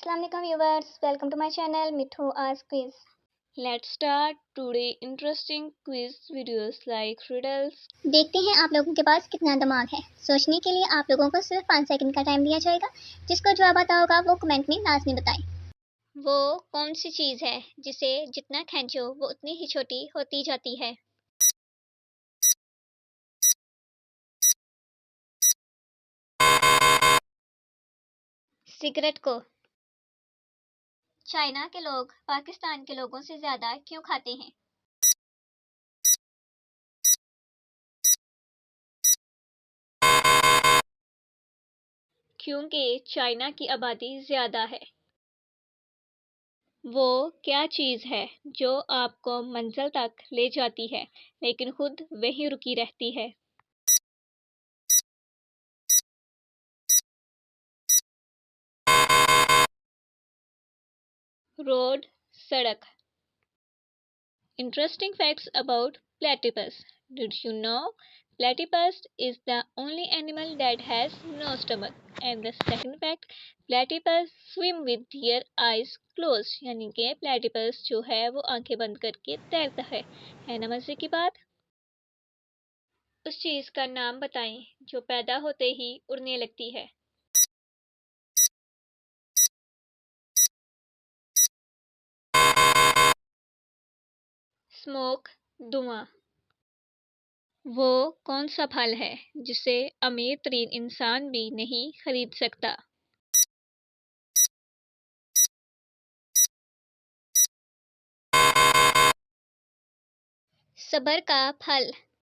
Assalamu alaikum viewers, welcome to my channel Mithu Ask Quiz. Let's start today interesting quiz videos like riddles. देखते हैं आप लोगों के पास कितना दिमाग है। सोचने के लिए आप लोगों को सिर्फ 5 सेकंड का टाइम दिया जाएगा। जिसको जवाब आता होगा वो कमेंट में लाजमी बताएं। वो कौन सी चीज़ है जिसे जितना खींचो वो उतनी ही छोटी होती जाती है? सिगरेट को। चाइना के लोग पाकिस्तान के लोगों से ज़्यादा क्यों खाते हैं? क्योंकि चाइना की आबादी ज़्यादा है। वो क्या चीज़ है जो आपको मंजिल तक ले जाती है लेकिन खुद वहीं रुकी रहती है? रोड, सड़क। Interesting facts about platypus. Did you know platypus is the only animal that has no stomach? And the second fact, platypus swim with their eyes closed. यानी कि platypus जो है वो आंखें बंद करके तैरता है ना मजे की बात। उस चीज का नाम बताएं जो पैदा होते ही उड़ने लगती है। स्मोक, धुआं। वो कौन सा फल है जिसे अमीर तरीन इंसान भी नहीं खरीद सकता? सबर का फल।